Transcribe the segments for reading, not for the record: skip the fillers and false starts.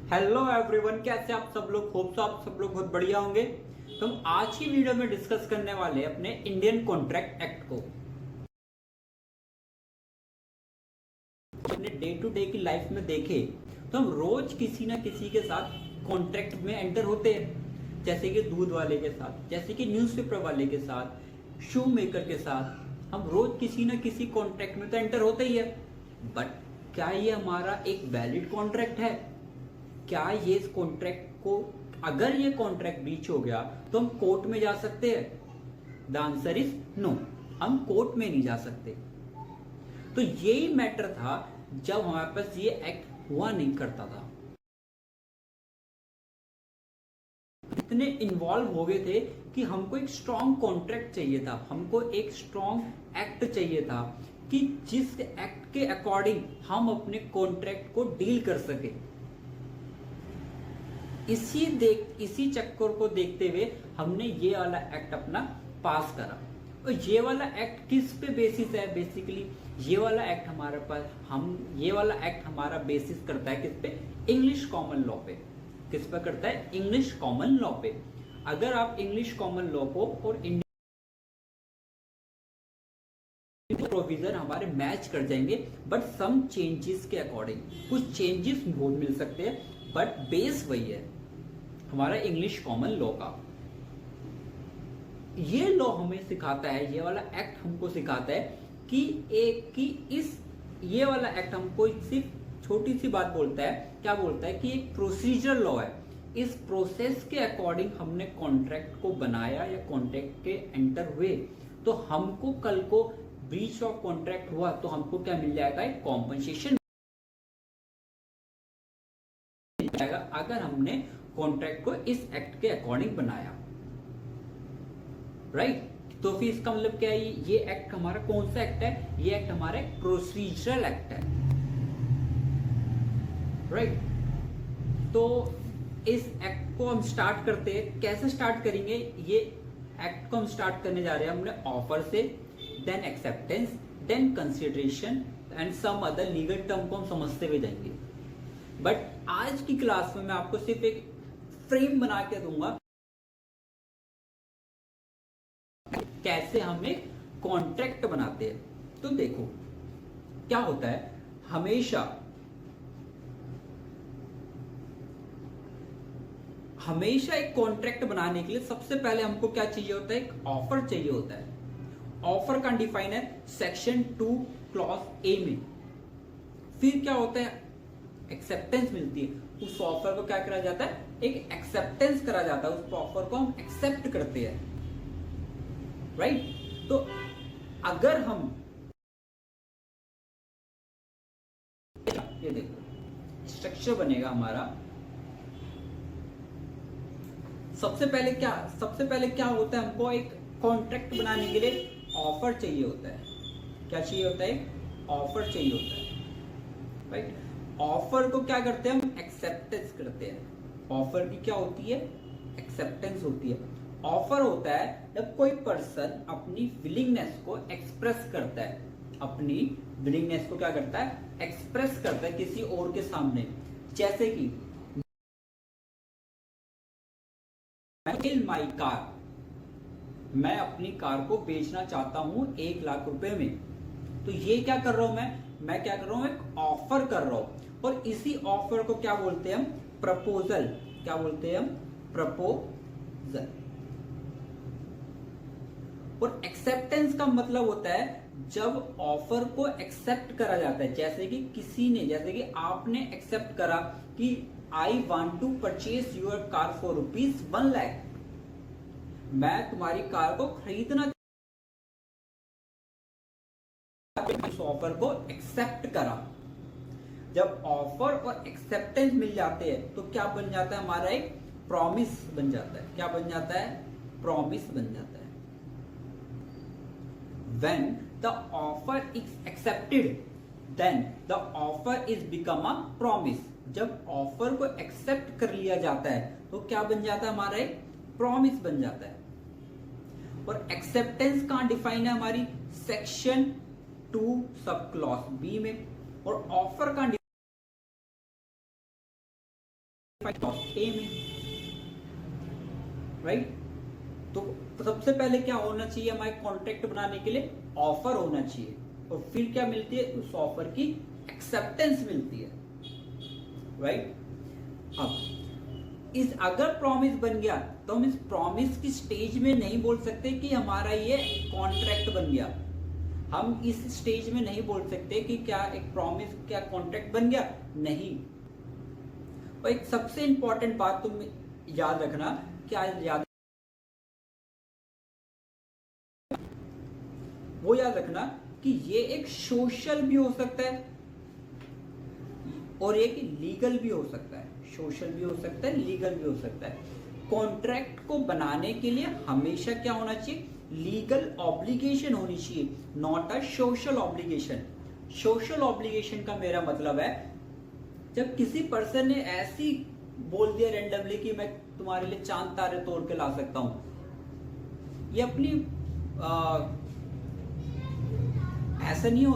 Hello everyone, कैसे आप सब लोग? होप सो आप सब लोग बहुत बढ़िया होंगे। तो हम आज की वीडियो में डिस्कस करने वाले हैं अपने इंडियन कॉन्ट्रैक्ट एक्ट को। अपने डे टू डे की लाइफ में देखें तो हम रोज किसी ना किसी के साथ कॉन्ट्रैक्ट में एंटर होते हैं, जैसे कि दूध वाले के साथ, जैसे कि न्यूज़पेपर वाले के साथ, शू मेकर के साथ। हम रोज किसी ना किसी कॉन्ट्रैक्ट में तो एंटर होते ही है। बट क्या ये हमारा एक वैलिड कॉन्ट्रैक्ट है? क्या ये इस कॉन्ट्रैक्ट को, अगर ये कॉन्ट्रैक्ट ब्रीच हो गया तो हम कोर्ट में जा सकते हैं? द आंसर इज नो, हम कोर्ट में नहीं जा सकते। तो यही मैटर था जब हमारे पास ये एक्ट हुआ नहीं करता था। इतने इन्वॉल्व हो गए थे कि हमको एक स्ट्रॉन्ग कॉन्ट्रैक्ट चाहिए था, हमको एक स्ट्रॉन्ग एक्ट चाहिए था कि जिस एक्ट के अकॉर्डिंग हम अपने कॉन्ट्रैक्ट को डील कर सके। इसी चक्कर को देखते हुए हमने ये वाला एक्ट अपना पास करा। और ये वाला एक्ट किस पे बेसिस है? बेसिकली ये वाला एक्ट हमारा बेसिस करता है किस पे? इंग्लिश कॉमन लॉ पे। किस पे करता है? इंग्लिश कॉमन लॉ पे। अगर आप इंग्लिश कॉमन लॉ को और इंडियन प्रोविजन हमारे मैच कर जाएंगे, बट सम चेंजेस के अकॉर्डिंग कुछ चेंजेस बहुत मिल सकते हैं, बट बेस वही है हमारा इंग्लिश कॉमन लॉ का। ये लॉ हमें सिखाता है, ये वाला एक्ट हमको सिखाता है कि ये वाला एक्ट हमको सिर्फ छोटी सी बात बोलता है। क्या बोलता है? कि एक प्रोसीजर लॉ है। इस प्रोसेस के अकॉर्डिंग हमने कॉन्ट्रैक्ट को बनाया या कॉन्ट्रैक्ट के एंटर हुए, तो हमको कल को ब्रीच ऑफ कॉन्ट्रैक्ट हुआ तो हमको क्या मिल जाएगा? एक कॉम्पनसेशन मिल जाएगा, अगर हमने कॉन्ट्रैक्ट को इस एक्ट के अकॉर्डिंग बनाया। राइट? तो फिर इसका मतलब क्या है? ये एक्ट हमारा कौन सा एक्ट है? ये एक्ट हमारा एक प्रोसीजरल एक्ट है। राइट? तो इस एक्ट को हम स्टार्ट करते हैं। कैसे स्टार्ट करेंगे? ये एक्ट को हम स्टार्ट करने जा रहे हैं हमने ऑफर से, then acceptance, then consideration and some other legal term को हम समझते हुए जाएंगे। बट आज की क्लास में मैं आपको सिर्फ एक फ्रेम बना के दूंगा कैसे हम एक कॉन्ट्रैक्ट बनाते हैं। तो देखो क्या होता है, हमेशा एक कॉन्ट्रैक्ट बनाने के लिए सबसे पहले हमको क्या चाहिए होता है? एक ऑफर चाहिए होता है। ऑफर का डिफाइन है सेक्शन 2 क्लॉज ए में। फिर क्या होता है? एक्सेप्टेंस मिलती है। उस ऑफर को क्या करा जाता है? एक एक्सेप्टेंस करा जाता है। उस ऑफर को हम एक्सेप्ट करते हैं। राइट? तो अगर हम ये देखो स्ट्रक्चर बनेगा हमारा। सबसे पहले क्या होता है? हमको एक कॉन्ट्रैक्ट बनाने के लिए ऑफर चाहिए होता है। क्या चाहिए होता है? ऑफर चाहिए होता है। राइट? ऑफर को क्या करते हैं? हम एक्सेप्टेंस करते हैं। ऑफर की क्या होती है? एक्सेप्टेंस होती है। ऑफर होता है जब कोई पर्सन अपनी विलिंगनेस को एक्सप्रेस करता है। अपनी विलिंगनेस को क्या करता है? एक्सप्रेस करता है किसी और के सामने। जैसे कि माई कार, मैं अपनी कार को बेचना चाहता हूं 1 लाख रुपए में। तो ये क्या कर रहा हूं? मैं क्या कर रहा हूं? एक ऑफर कर रहा हूं। और इसी ऑफर को क्या बोलते हैं हम? प्रपोजल। क्या बोलते हैं हम? प्रपोजल। और एक्सेप्टेंस का मतलब होता है जब ऑफर को एक्सेप्ट करा जाता है। जैसे कि आपने एक्सेप्ट करा कि I want to purchase your car for ₹1 lakh. मैं तुम्हारी कार को खरीदना, उस ऑफर को एक्सेप्ट करा। जब ऑफर और एक्सेप्टेंस मिल जाते हैं तो क्या बन जाता है? हमारा एक प्रॉमिस बन जाता है। क्या बन जाता है? प्रॉमिस बन जाता है। When the offer is accepted, then the offer is become a promise. जब ऑफर को एक्सेप्ट कर लिया जाता है तो क्या बन जाता है? हमारा एक प्रॉमिस बन जाता है। और एक्सेप्टेंस कहां डिफाइन है? हमारी सेक्शन 2 सब क्लॉज बी में। और ऑफर का ए में, राइट। तो सबसे पहले क्या होना चाहिए हमारे कॉन्ट्रैक्ट बनाने के लिए? ऑफर होना चाहिए, और फिर क्या मिलती है? उस ऑफर की एक्सेप्टेंस मिलती है, राइट। अब इस अगर प्रॉमिस बन गया तो हम इस प्रॉमिस की स्टेज में नहीं बोल सकते कि हमारा ये कॉन्ट्रैक्ट बन गया। हम इस स्टेज में नहीं बोल सकते कि क्या एक प्रॉमिस क्या कॉन्ट्रैक्ट बन गया, नहीं। और एक सबसे इंपॉर्टेंट बात तुम याद रखना, क्या याद, वो याद रखना कि ये एक सोशल भी हो सकता है और एक लीगल भी हो सकता है। सोशल भी हो सकता है, लीगल भी हो सकता है। कॉन्ट्रैक्ट को बनाने के लिए हमेशा क्या होना चाहिए? लीगल ऑब्लिगेशन होनी चाहिए, not a social obligation. Social obligation का मेरा मतलब है जब किसी पर्सन ने ऐसी बोल दिया रेंडमली कि मैं तुम्हारे लिए चांद तारे तोड़ के ला सकता हूं, ये अपनी ऐसा नहीं हो,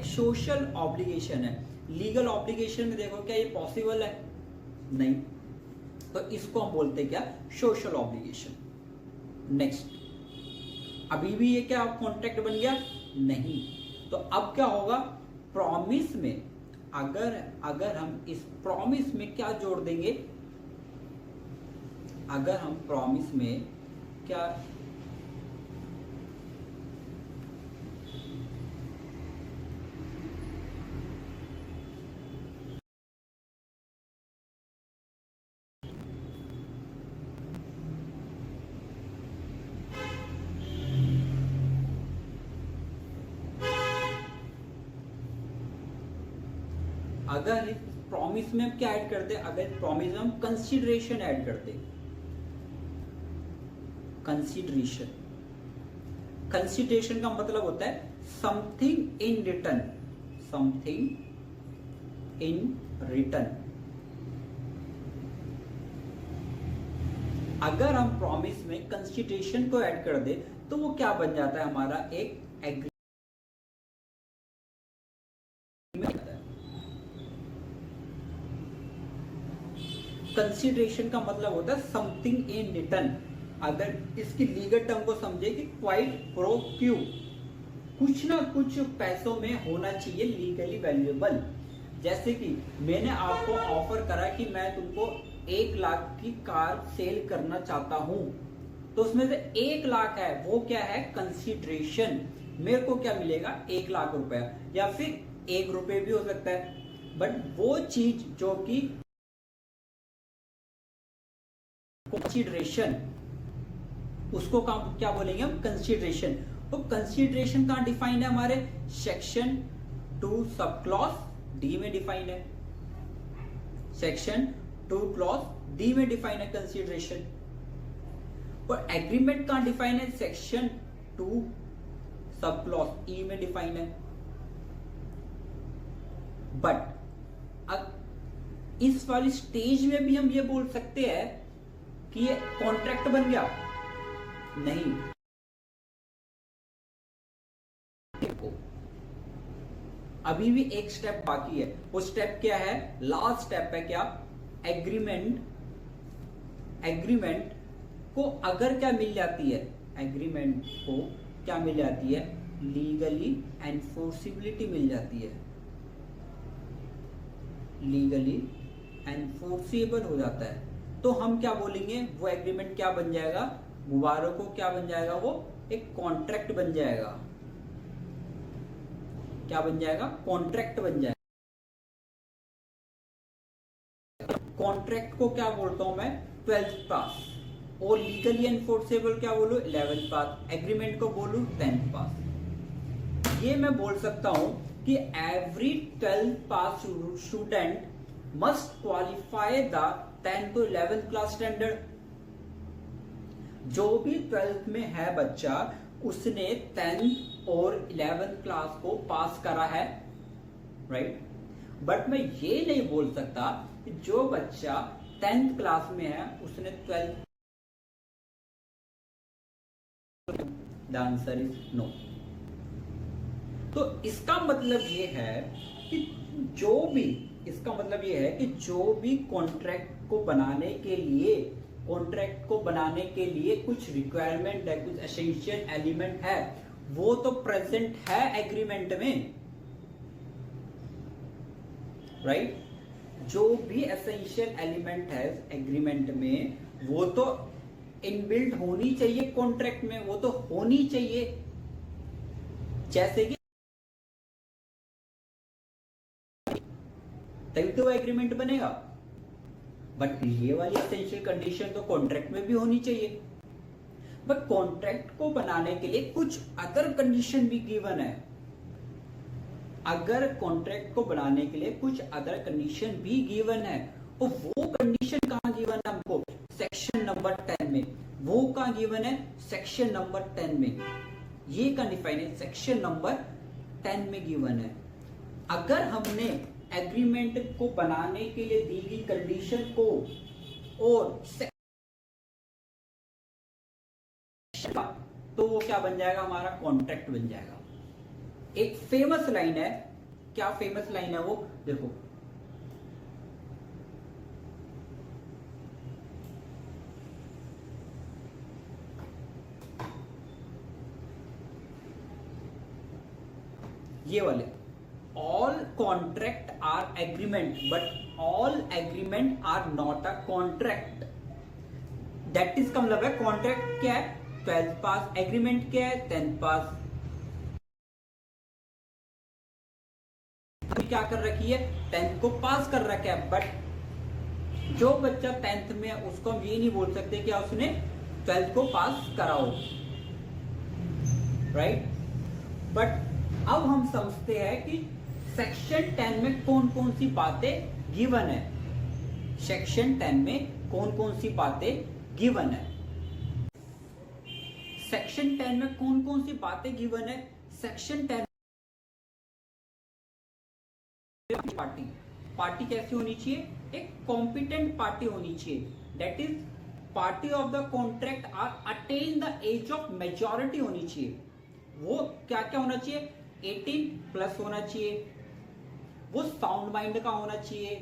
सोशल ऑब्लिगेशन है। लीगल ऑब्लिगेशन में देखो क्या ये पॉसिबल है? नहीं। तो इसको हम बोलते क्या? Social obligation. नेक्स्ट, अभी भी ये क्या कॉन्ट्रैक्ट बन गया? नहीं। तो अब क्या होगा? प्रॉमिस में अगर हम इस प्रॉमिस में क्या जोड़ देंगे? अगर हम प्रॉमिस में क्या अगर इस प्रॉमिस में हम क्या ऐड करते? अगर प्रॉमिस में हम कंसीडरेशन ऐड करते, कंसीडरेशन। कंसीडरेशन का मतलब होता है something in return, something in return. अगर हम प्रॉमिस में कंसीडरेशन को ऐड कर दे तो वो क्या बन जाता है? हमारा एक एग्रीमेंट। कंसीडरेशन का मतलब होता है समथिंग इन रिटर्न। अगर इसकी लीगल टर्म को समझे कि क्वाइट प्रो क्यू, कुछ ना कुछ पैसों में होना चाहिए लीगली वैल्यूएबल। जैसे कि मैंने आपको ऑफर करा कि मैं तुमको 1 लाख की कार सेल करना चाहता हूं, तो उसमें से 1 लाख है, वो क्या है? कंसीडरेशन। मेरे को क्या मिलेगा? 1 लाख रुपया, या फिर 1 रुपये भी हो सकता है। बट वो चीज जो कि कंसीडरेशन, उसको क्या बोलेंगे हम? कंसीडरेशन। तो कंसीडरेशन कहां डिफाइंड है? हमारे सेक्शन 2 सब क्लॉज डी में डिफाइंड है। सेक्शन 2 क्लॉज डी में डिफाइन है कंसीडरेशन। और एग्रीमेंट कहां डिफाइन है? सेक्शन 2 सब क्लॉज ई में डिफाइन है। बट इस वाली स्टेज में भी हम ये बोल सकते हैं कि ये कॉन्ट्रैक्ट बन गया? नहीं। अभी भी एक स्टेप बाकी है। वो स्टेप क्या है? लास्ट स्टेप है क्या? एग्रीमेंट। एग्रीमेंट को अगर क्या मिल जाती है? एग्रीमेंट को क्या मिल जाती है? लीगली एनफोर्सिबिलिटी मिल जाती है, लीगली एनफोर्सेबल हो जाता है। तो हम क्या बोलेंगे? वो एग्रीमेंट क्या बन जाएगा? मुबारक को क्या बन जाएगा? वो एक कॉन्ट्रैक्ट बन जाएगा। क्या बन जाएगा? कॉन्ट्रैक्ट बन जाएगा। कॉन्ट्रैक्ट को क्या बोलता हूं मैं? 12th पास। और लीगली एनफोर्सेबल क्या बोलूं? 11th पास। एग्रीमेंट को बोलूं 10th पास। ये मैं बोल सकता हूं कि every 12th pass student must qualify the 10th to 11th class standard. जो भी 12th में है बच्चा, उसने 10th और 11th क्लास को पास करा है, राइट। बट मैं ये नहीं बोल सकता कि जो बच्चा 10th क्लास में है उसने 12th। The answer is no. तो इसका मतलब ये है कि जो भी इसका मतलब ये है कि जो भी कॉन्ट्रैक्ट को बनाने के लिए कुछ रिक्वायरमेंट है, कुछ एसेंशियल एलिमेंट है, वो तो प्रेजेंट है एग्रीमेंट में, राइट? जो भी एसेंशियल एलिमेंट है एग्रीमेंट में वो तो इनबिल्ट होनी चाहिए कॉन्ट्रैक्ट में, वो तो होनी चाहिए। जैसे कि तभी तो वो एग्रीमेंट बनेगा। बट ये वाली एसेंशियल कंडीशन तो कॉन्ट्रैक्ट में भी होनी चाहिए। बट कॉन्ट्रैक्ट को बनाने के लिए कुछ अदर कंडीशन भी गिवन है। अगर कॉन्ट्रैक्ट को बनाने के लिए कुछ अदर कंडीशन भी गिवन है, और वो कंडीशन कहां गिवन है हमको? सेक्शन नंबर 10 में। वो कहां गिवन है? सेक्शन नंबर 10 में। ये का डिफाइन है सेक्शन नंबर 10 में गिवन है। अगर हमने एग्रीमेंट को बनाने के लिए दी गई कंडीशन को और तो वो क्या बन जाएगा? हमारा कॉन्ट्रैक्ट बन जाएगा। एक फेमस लाइन है, क्या फेमस लाइन है वो? देखो, ये वाले, all contract are agreement but all agreement are not a contract. That is का मतलब है कॉन्ट्रैक्ट क्या है? 12th पास। एग्रीमेंट क्या है? 10th पास। क्या कर रखी है? 10th को पास कर रखा है। बट जो बच्चा 10th में है उसको हम ये नहीं बोल सकते कि उसने 12th को पास कराओ, राइट? बट अब हम समझते हैं कि सेक्शन 10 में कौन कौन सी बातें गिवन है। सेक्शन 10 में कौन कौन सी बातें गिवन है? सेक्शन 10 में कौन कौन सी बातें गिवन है? सेक्शन 10 पार्टी कैसी होनी चाहिए? एक कॉम्पिटेंट पार्टी होनी चाहिए। That is party of the contract are attain the age of majority होनी चाहिए। वो क्या क्या होना चाहिए? 18+ होना चाहिए, वो साउंड माइंड का होना चाहिए,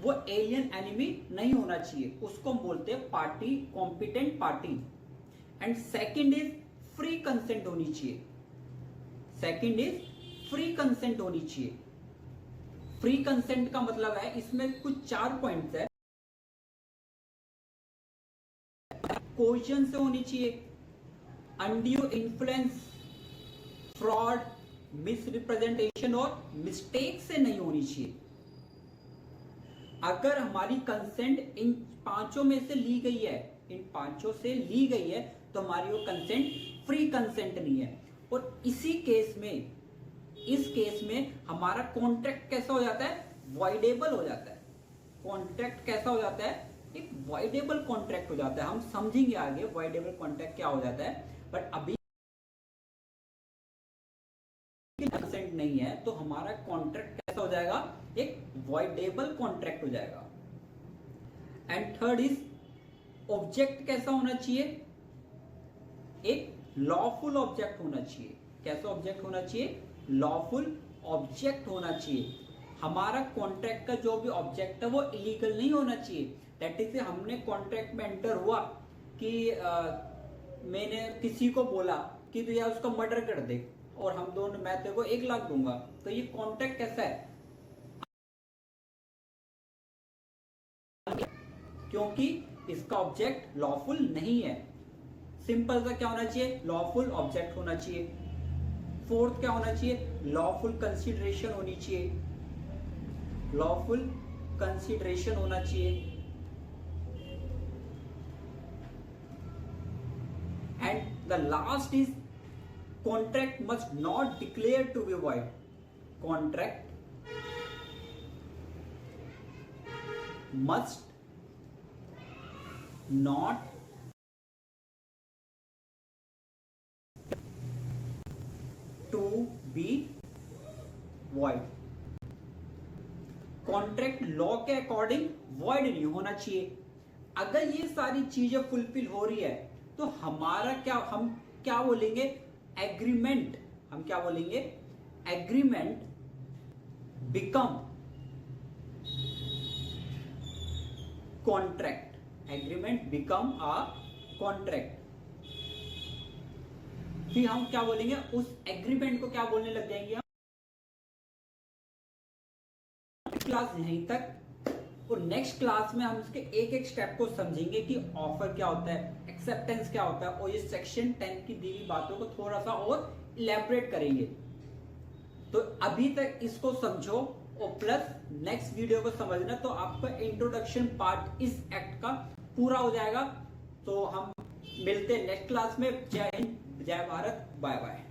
वो एलियन एनिमी नहीं होना चाहिए। उसको हम बोलते हैं party, competent party. And second is free consent होनी चाहिए। सेकंड इज फ्री कंसेंट होनी चाहिए। फ्री कंसेंट का मतलब है, इसमें कुछ 4 पॉइंट्स है। कोहेजन से होनी चाहिए, अनड्यू इन्फ्लुएंस, फ्रॉड, मिसरिप्रेजेंटेशन और मिस्टेक से नहीं होनी चाहिए। अगर हमारी कंसेंट इन 5 में से ली गई है, इन 5 से ली गई है, तो हमारी वो कंसेंट फ्री कंसेंट नहीं है। और इसी केस में, इस केस में हमारा कॉन्ट्रैक्ट कैसा हो जाता है? वॉइडेबल हो जाता है। कॉन्ट्रैक्ट कैसा हो जाता है? एक वॉइडेबल कॉन्ट्रैक्ट हो जाता है। हम समझेंगे आगे वॉइडेबल कॉन्ट्रैक्ट क्या हो जाता है। बट अभी कंसेंट नहीं है तो हमारा कॉन्ट्रैक्ट कैसा हो जाएगा? एक वॉइडेबल कॉन्ट्रैक्ट हो जाएगा। एंड थर्ड इज ऑब्जेक्ट कैसा होना चाहिए? एक लॉफुल ऑब्जेक्ट होना चाहिए। कैसा ऑब्जेक्ट होना चाहिए? लॉफुल ऑब्जेक्ट होना चाहिए। हमारा कॉन्ट्रैक्ट का जो भी ऑब्जेक्ट है वो इलीगल नहीं होना चाहिए। दैट इज हमने कॉन्ट्रैक्ट में एंटर हुआ कि मैंने किसी को बोला कि तू यार उसका मर्डर कर दे और हम दोनों, मैं तेरे को 1 लाख दूंगा, तो ये कॉन्ट्रैक्ट कैसा है? क्योंकि इसका ऑब्जेक्ट लॉफुल नहीं है। सिंपल सा क्या होना चाहिए? लॉफुल ऑब्जेक्ट होना चाहिए। फोर्थ क्या होना चाहिए? लॉफुल कंसीडरेशन होनी चाहिए। लॉफुल कंसीडरेशन होना चाहिए। And the last is contract must not declare to be void. Contract must not to be void. Contract law के अकॉर्डिंग वॉइड नहीं होना चाहिए। अगर ये सारी चीजें फुलफिल हो रही है तो हमारा क्या, हम क्या बोलेंगे? एग्रीमेंट। हम क्या बोलेंगे? Agreement become contract, agreement become a contract. फिर हम क्या बोलेंगे, उस एग्रीमेंट को क्या बोलने लग जाएंगे हम, क्लास यहीं तक, और नेक्स्ट क्लास में हम इसके एक एक स्टेप को समझेंगे कि ऑफर क्या होता है, एक्सेप्टेंस क्या होता है, और ये सेक्शन 10 की दी हुई बातों को थोड़ा सा और इलेबोरेट करेंगे। तो अभी तक इसको समझो और प्लस नेक्स्ट वीडियो को समझना, तो आपका इंट्रोडक्शन पार्ट इस एक्ट का पूरा हो जाएगा। तो हम मिलते हैं नेक्स्ट क्लास में। जय हिंद, जय भारत, बाय बाय।